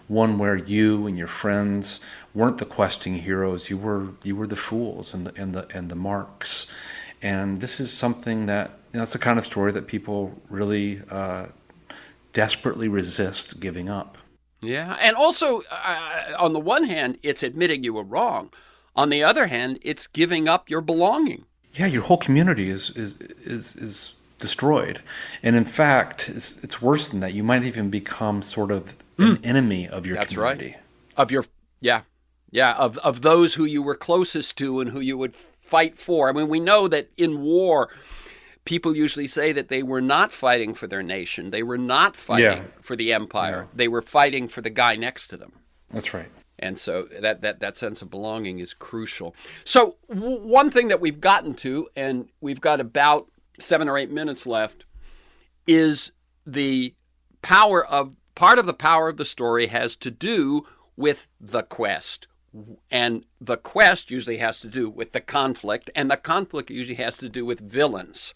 One where you and your friends weren't the questing heroes, you were the fools and the marks. And this is something that's the kind of story that people really desperately resist giving up. Yeah. And also, on the one hand, it's admitting you were wrong. On the other hand, it's giving up your belonging. Yeah, your whole community is destroyed. And in fact, it's worse than that. You might even become sort of an enemy of your community. Right. Of those who you were closest to and who you would fight for. I mean, we know that in war, people usually say that they were not fighting for their nation. They were not fighting for the empire. Yeah. They were fighting for the guy next to them. That's right. And so that sense of belonging is crucial. So one thing that we've gotten to, and we've got about 7 or 8 minutes left, is part of the power of the story has to do with the quest. And the quest usually has to do with the conflict, and the conflict usually has to do with villains.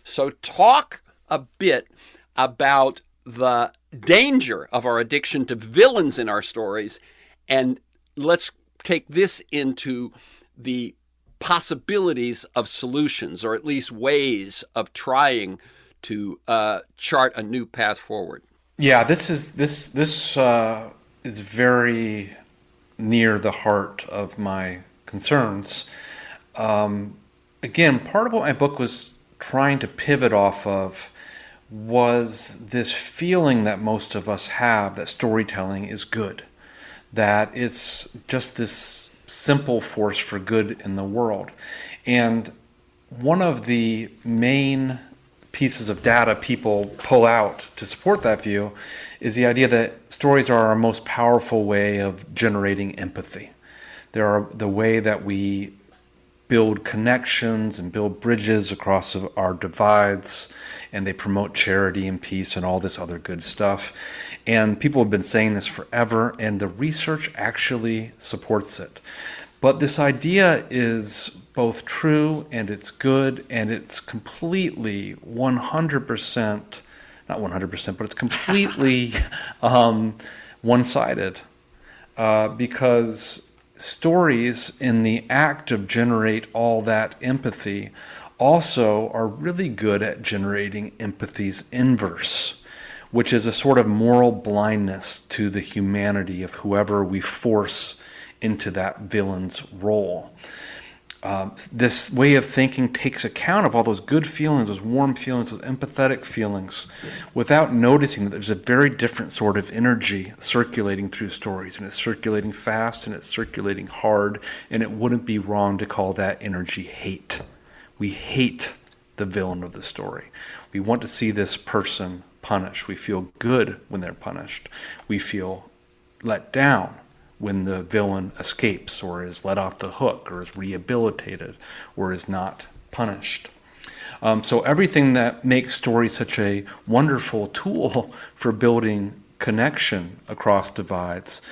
So talk a bit about the danger of our addiction to villains in our stories, and let's take this into the possibilities of solutions, or at least ways of trying to chart a new path forward. Yeah, this is very near the heart of my concerns. Again, part of what my book was trying to pivot off of was this feeling that most of us have that storytelling is good, that it's just this simple force for good in the world. And one of the main pieces of data people pull out to support that view is the idea that stories are our most powerful way of generating empathy. They're the way that we build connections and build bridges across our divides, and they promote charity and peace and all this other good stuff. And people have been saying this forever, and the research actually supports it. But this idea is both true and it's good, and it's completely 100%, not 100%, but it's completely one-sided, because stories in the act of generate all that empathy also are really good at generating empathy's inverse, which is a sort of moral blindness to the humanity of whoever we force into that villain's role. This way of thinking takes account of all those good feelings, those warm feelings, those empathetic feelings, without noticing that there's a very different sort of energy circulating through stories, and it's circulating fast and it's circulating hard, and it wouldn't be wrong to call that energy hate. We hate the villain of the story. We want to see this person punished. We feel good when they're punished. We feel let down when the villain escapes or is let off the hook or is rehabilitated or is not punished. So everything that makes story such a wonderful tool for building connection across divides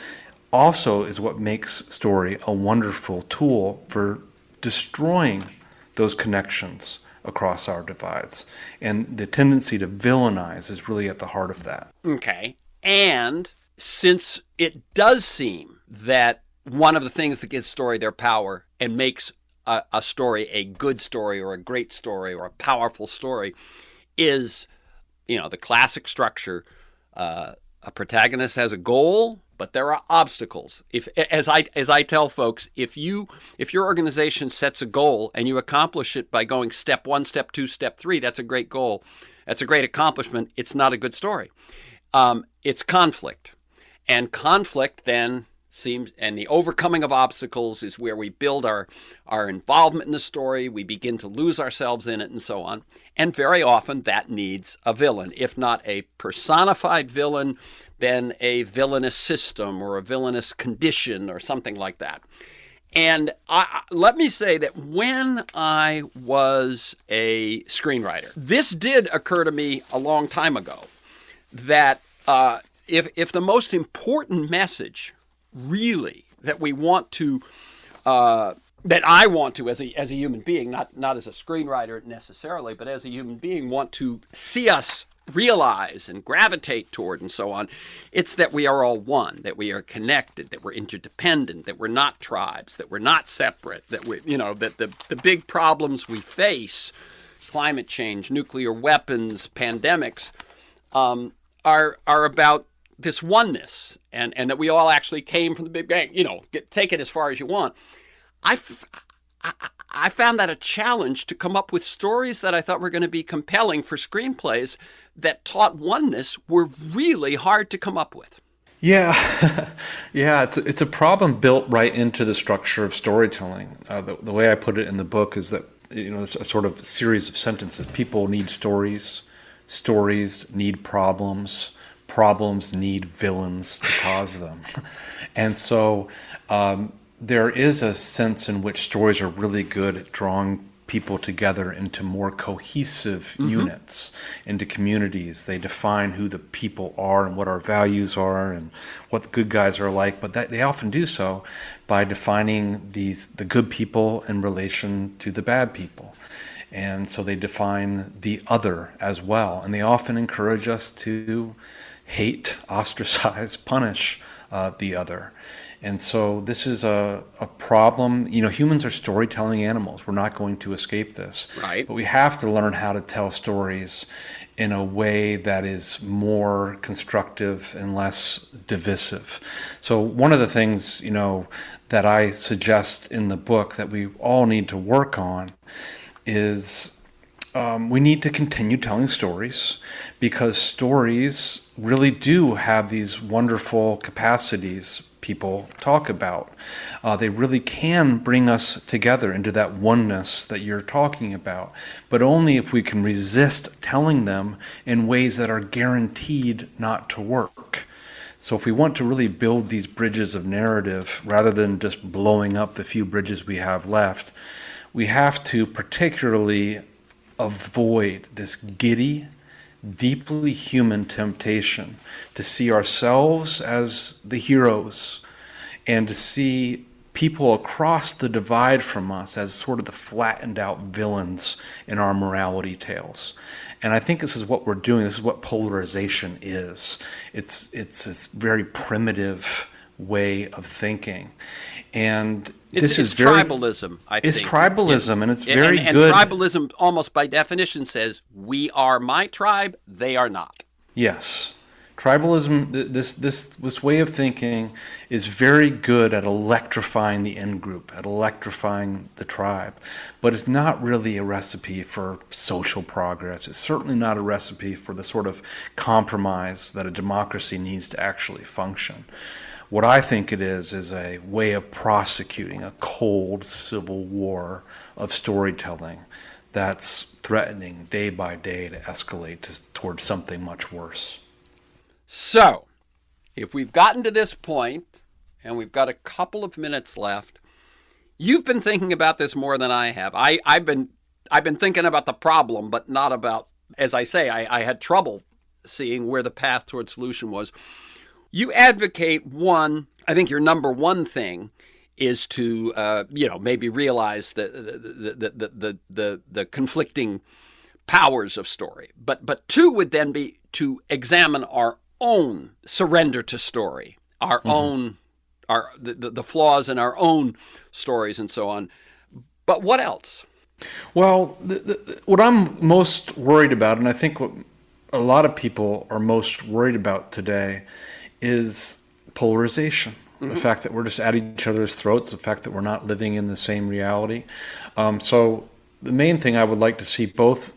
also is what makes story a wonderful tool for destroying those connections across our divides. And the tendency to villainize is really at the heart of that. Okay. And since it does seem that one of the things that gives story their power and makes a story a good story or a great story or a powerful story is, the classic structure. A protagonist has a goal, but there are obstacles. As I tell folks, if your organization sets a goal and you accomplish it by going step 1, step 2, step 3, that's a great goal. That's a great accomplishment. It's not a good story. It's conflict. And conflict then and the overcoming of obstacles is where we build our involvement in the story. We begin to lose ourselves in it and so on. And very often that needs a villain. If not a personified villain, then a villainous system or a villainous condition or something like that. And let me say that when I was a screenwriter, this did occur to me a long time ago that if the most important message really that we want to that I want to as a human being, not as a screenwriter necessarily, but as a human being, want to see us realize and gravitate toward and so on, it's that we are all one, that we are connected, that we're interdependent, that we're not tribes, that we're not separate, that that the big problems we face, climate change, nuclear weapons, pandemics, are about this oneness, and that we all actually came from the Big Bang. Take it as far as you want. I found that a challenge to come up with stories that I thought were going to be compelling for screenplays that taught oneness were really hard to come up with. Yeah, yeah, it's a problem built right into the structure of storytelling. The way I put it in the book is that it's a sort of series of sentences. People need stories, stories need problems, problems need villains to cause them, and so there is a sense in which stories are really good at drawing people together into more cohesive units, into communities. They define who the people are and what our values are and what the good guys are like, but they often do so by defining the good people in relation to the bad people. And so they define the other as well, and they often encourage us to hate, ostracize, punish the other. And so this is a problem. Humans are storytelling animals. We're not going to escape this. Right. But we have to learn how to tell stories in a way that is more constructive and less divisive. So one of the things, that I suggest in the book that we all need to work on is we need to continue telling stories, because stories really do have these wonderful capacities people talk about. They really can bring us together into that oneness that you're talking about, but only if we can resist telling them in ways that are guaranteed not to work. So if we want to really build these bridges of narrative, rather than just blowing up the few bridges we have left, we have to particularly avoid this giddy, deeply human temptation to see ourselves as the heroes and to see people across the divide from us as sort of the flattened out villains in our morality tales. And I think this is what we're doing. This is what polarization is. It's this very primitive way of thinking. And it's tribalism, I think. It's tribalism, and it's very and good. And tribalism, almost by definition, says, we are my tribe, they are not. Yes. Tribalism, this way of thinking is very good at electrifying the in-group, at electrifying the tribe. But it's not really a recipe for social progress. It's certainly not a recipe for the sort of compromise that a democracy needs to actually function. What I think it is a way of prosecuting a cold civil war of storytelling that's threatening day by day to escalate towards something much worse. So, if we've gotten to this point, and we've got a couple of minutes left, you've been thinking about this more than I have. I've been thinking about the problem, but not about, as I say, I had trouble seeing where the path towards solution was. You advocate I think your number one thing is to, maybe realize the conflicting powers of story. But two would then be to examine our own surrender to story, our own, the flaws in our own stories and so on. But what else? Well, what I'm most worried about, and I think what a lot of people are most worried about today, is polarization. The fact that we're just at each other's throats, the fact that we're not living in the same reality. So the main thing I would like to see both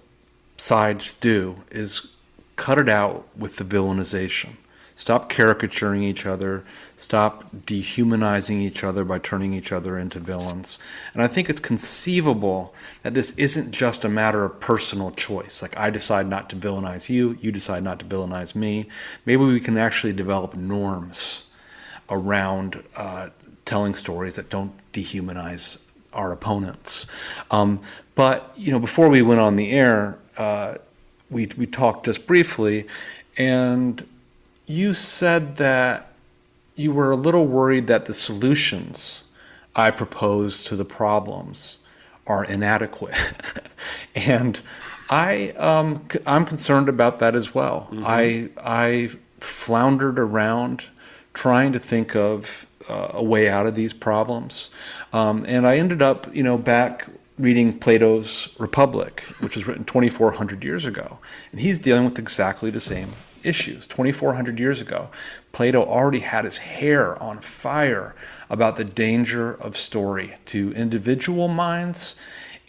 sides do is cut it out with the villainization. Stop caricaturing each other. Stop dehumanizing each other by turning each other into villains. And I think it's conceivable that this isn't just a matter of personal choice. Like, I decide not to villainize you, you decide not to villainize me. Maybe we can actually develop norms around telling stories that don't dehumanize our opponents. But before we went on the air, we talked just briefly, and you said that you were a little worried that the solutions I proposed to the problems are inadequate. And I'm concerned about that as well. I floundered around trying to think of a way out of these problems, and I ended up, back reading Plato's Republic, which was written 2,400 years ago, and he's dealing with exactly the same issues. 2,400 years ago, Plato already had his hair on fire about the danger of story to individual minds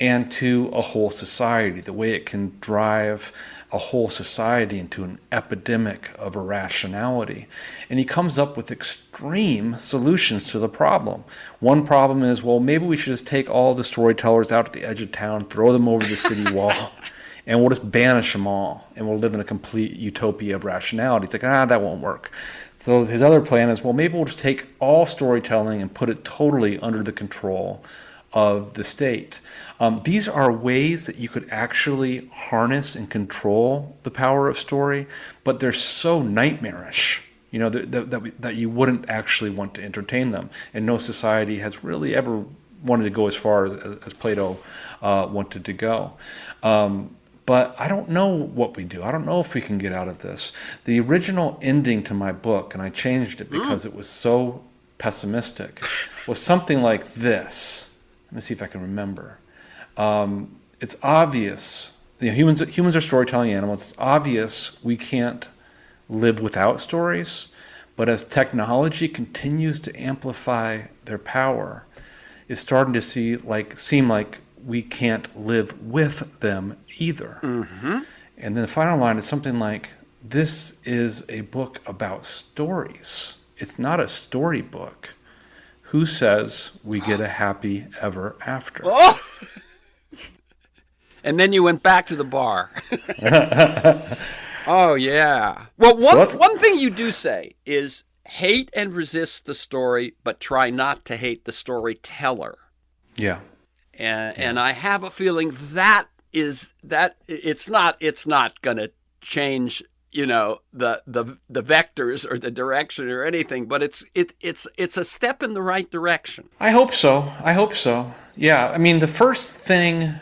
and to a whole society, the way it can drive a whole society into an epidemic of irrationality. And he comes up with extreme solutions to the problem. One problem is, well, maybe we should just take all the storytellers out at the edge of town, throw them over the city wall, and we'll just banish them all, and we'll live in a complete utopia of rationality. It's like, that won't work. So his other plan is, well, maybe we'll just take all storytelling and put it totally under the control of the state. These are ways that you could actually harness and control the power of story, but they're so nightmarish, that you wouldn't actually want to entertain them. And no society has really ever wanted to go as far as Plato wanted to go. But I don't know what we do. I don't know if we can get out of this. The original ending to my book, and I changed it because it was so pessimistic, was something like this. Let me see if I can remember. It's obvious, humans are storytelling animals. It's obvious we can't live without stories, but as technology continues to amplify their power, it's starting to seem like we can't live with them either. And then the final line is something like, this is a book about stories. It's not a storybook. Who says we get a happy ever after? Oh! And then you went back to the bar. Oh, yeah. Well, one thing you do say is hate and resist the story, but try not to hate the storyteller. Yeah. And I have a feeling that it's not going to change, the vectors or the direction or anything, but it's a step in the right direction. I hope so. Yeah. I mean, the first thing,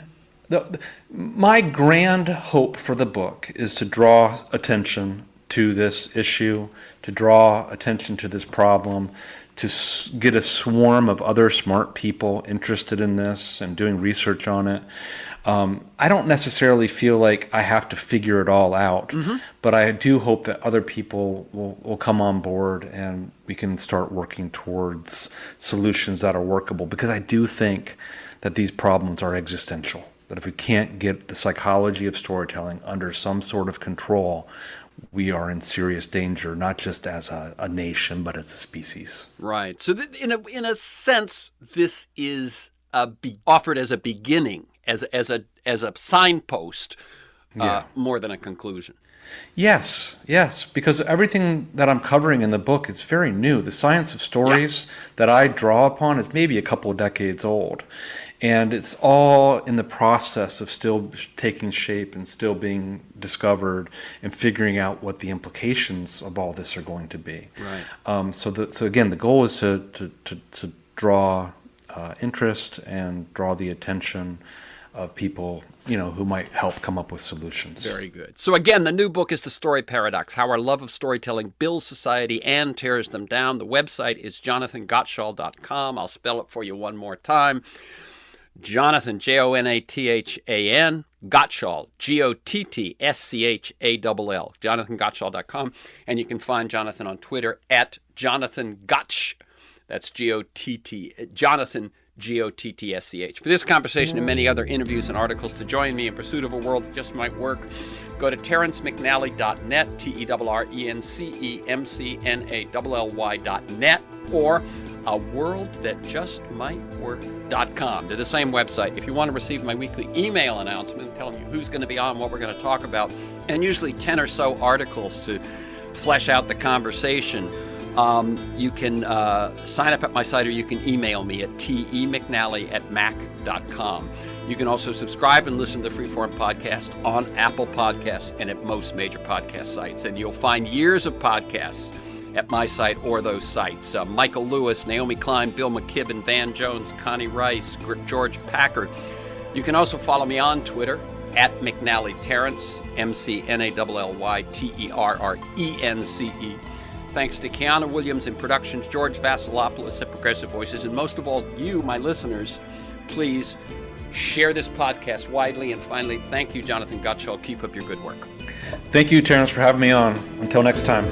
my grand hope for the book is to draw attention to this issue, to draw attention to this problem, to get a swarm of other smart people interested in this and doing research on it. I don't necessarily feel like I have to figure it all out, but I do hope that other people will come on board and we can start working towards solutions that are workable, because I do think that these problems are existential, that if we can't get the psychology of storytelling under some sort of control, we are in serious danger, not just as a nation, but as a species. Right. So in a sense, this is offered as a beginning, as a signpost, more than a conclusion. Yes, because everything that I'm covering in the book is very new. The science of stories that I draw upon is maybe a couple of decades old. And it's all in the process of still taking shape and still being discovered and figuring out what the implications of all this are going to be. Right. So again, the goal is to draw interest and draw the attention of people, who might help come up with solutions. Very good. So again, the new book is The Story Paradox: How Our Love of Storytelling Builds Society and Tears Them Down. The website is JonathanGottschall.com. I'll spell it for you one more time. Jonathan, Jonathan, Gottschall, Gottschall, JonathanGottschall.com. And you can find Jonathan on Twitter at Jonathan Gottsch. That's G-O-T-T, Jonathan, Gottsch. For this conversation and many other interviews and articles, to join me in pursuit of a world that just might work, go to TerrenceMcNally.net, TerrenceMcNally.net, or aworldthatjustmightwork.com. They're the same website. If you want to receive my weekly email announcement telling you who's going to be on, what we're going to talk about, and usually 10 or so articles to flesh out the conversation, You can sign up at my site, or you can email me at temcnally@mac.com. You can also subscribe and listen to the Freeform podcast on Apple Podcasts and at most major podcast sites. And you'll find years of podcasts at my site or those sites. Michael Lewis, Naomi Klein, Bill McKibben, Van Jones, Connie Rice, George Packard. You can also follow me on Twitter at McNally Terrence, McNallyTerrence. Thanks to Kiana Williams in production, George Vasilopoulos at Progressive Voices, and most of all, you, my listeners, please share this podcast widely. And finally, thank you, Jonathan GOTTSCHALL. Keep up your good work. Thank you, Terrence, for having me on. Until next time.